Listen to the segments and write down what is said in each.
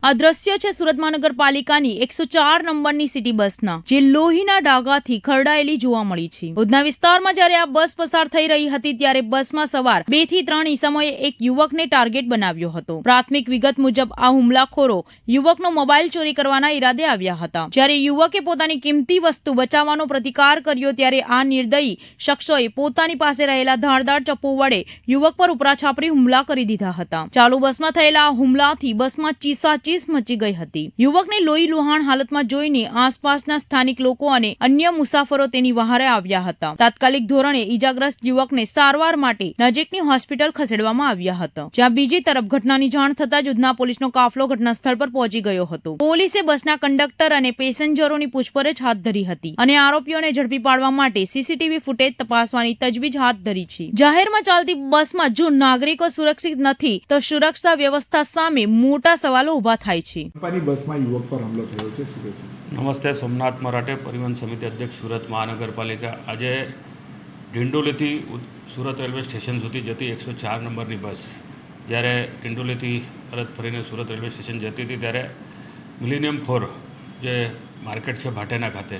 આ દ્રશ્ય છે સુરત મહાનગરપાલિકાની 104 નંબરની સિટી બસના, જે લોહીના ડાઘાથી ખરડાયેલી જોવા મળી છે. ઉધના વિસ્તારમાં જ્યારે આ બસ પસાર થઈ રહી હતી ત્યારે બસમાં સવાર 2 થી 3 ઈસમોએ એક યુવકને ટાર્ગેટ બનાવ્યો હતો. પ્રાથમિક વિગત મુજબ આ હુમલાખોરો યુવકનો મોબાઈલ ચોરી કરવાના ઈરાદે આવ્યા હતા. જ્યારે યુવકે પોતાની કિંમતી વસ્તુ બચાવવાનો પ્રતિકાર કર્યો ત્યારે આ નિર્દયી શખ્સોએ પોતાની પાસે રહેલા ધારદાર ચપ્પુ વડે યુવક પર ઉપરાછાપરી હુમલા કરી દીધા હતા. ચાલુ બસમાં થયેલા આ હુમલાથી બસમાં ચીસાચીસ મચી ગઈ હતી. યુવકને લોહી લુહાણ હાલતમાં જોઈને આસપાસના સ્થાનિક લોકો અને અન્ય મુસાફરો તેની વહારે આવ્યા હતા. તાત્કાલિક ધોરણે ઈજાગ્રસ્ત યુવકને સારવાર માટે નજીકની હોસ્પિટલ ખસેડવામાં આવ્યા હતા. જ્યાં બીજી તરફ ઘટનાની જાણ થતાં જ ઉધના પોલીસનો કાફલો ઘટના સ્થળ પર પહોંચી ગયો હતો. પોલીસે બસના કંડક્ટર અને પેસેન્જરોની પૂછપરછ હાથ ધરી હતી અને આરોપીઓને ઝડપી પાડવા માટે સીસીટીવી ફૂટેજ તપાસવાની તજવીજ હાથ ધરી છે. જાહેરમાં ચાલતી બસમાં જો નાગરિકો સુરક્ષિત નથી તો સુરક્ષા વ્યવસ્થા સામે મોટા સવાલો ઉભા થાય છે. બસમાં યુવક પર હુમલો થયો છે, શું કહેશો? નમસ્તે, સોમનાથ મરાઠે, પરિવહન સમિતિ અધ્યક્ષ, સુરત મહાનગરપાલિકા. આજે ડિંડોલીથી સુરત રેલવે સ્ટેશન સુધી જતી 104 નંબરની બસ જ્યારે ડિંડોલીથી પરત ફરીને સુરત રેલવે સ્ટેશન જતી હતી ત્યારે મિલેનિયમ 4 જે માર્કેટ છે ભાટેના ખાતે,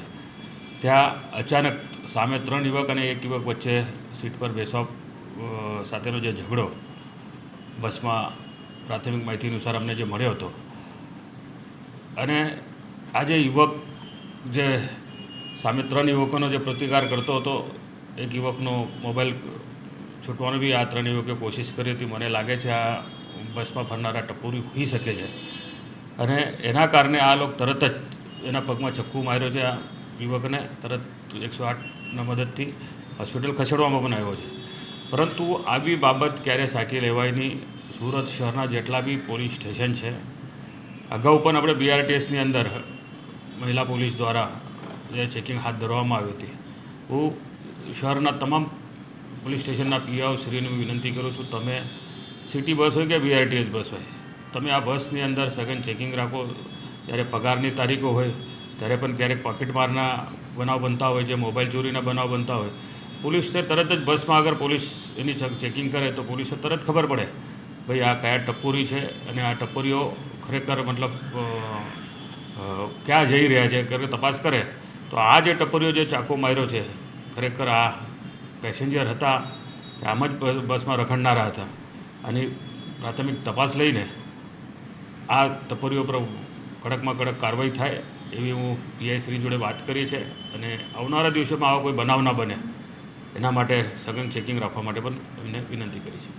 ત્યાં અચાનક સામે 3 યુવક અને 1 યુવક વચ્ચે સીટ પર બેસવા સાથેનો જે ઝઘડો બસમાં પ્રાથમિક માહિતી અનુસાર અમને જે મળ્યો હતો, અને આ જે યુવક જે સામે 3 યુવકોનો જે પ્રતિકાર કરતો હતો, એક યુવકનો મોબાઈલ છૂટવાનો બી આ 3 યુવકે કોશિશ કરી હતી. મને લાગે છે આ બસમાં ફરનારા ટપોરી હોઈ શકે છે અને એના કારણે આ લોકો તરત જ એના પગમાં ચક્કુ માર્યો છે. આ યુવકને તરત 108ના મદદથી હોસ્પિટલ ખસેડવામાં પણ આવ્યો છે. પરંતુ આવી બાબત ક્યારે સાચી લેવાય નહીં. સુરત શહેરના જેટલા બી પોલીસ સ્ટેશન છે, અગાઉ પણ આપણે BRTSની અંદર મહિલા પોલીસ દ્વારા જે ચેકિંગ હાથ ધરવામાં આવી હતી. હું શહેરના તમામ પોલીસ સ્ટેશનના PO શ્રીને વિનંતી કરું છું, તમે સિટી બસ હોય કે BRTS બસ હોય, તમે આ બસની અંદર સઘન ચેકિંગ રાખો. જ્યારે પગારની તારીખો હોય ત્યારે પણ ક્યારેક પોકેટમારના બનાવ બનતા હોય છે, મોબાઈલ ચોરીના બનાવ બનતા હોય, પોલીસને તરત જ બસમાં અગર પોલીસ એની ચેકિંગ કરે તો પોલીસને તરત ખબર પડે ભાઈ આ કયા ટપોરી છે અને આ ટપોરીઓ ખરેખર મતલબ ક્યાં જઈ રહ્યા છે કે તપાસ કરે તો આ જે ટપોરીઓ જે ચાકુ માર્યો છે ખરેખર આ પેસેન્જર હતા, આમ જ બસમાં રખડનારા હતા. અને પ્રાથમિક તપાસ લઈને આ ટપોરીઓ પર કડકમાં કડક કાર્યવાહી થાય એવી હું PI શ્રી જોડે વાત કરી છે. અને આવનારા દિવસોમાં આવો કોઈ બનાવ ના બને એના માટે સઘન ચેકિંગ રાખવા માટે પણ એમને વિનંતી કરી છે.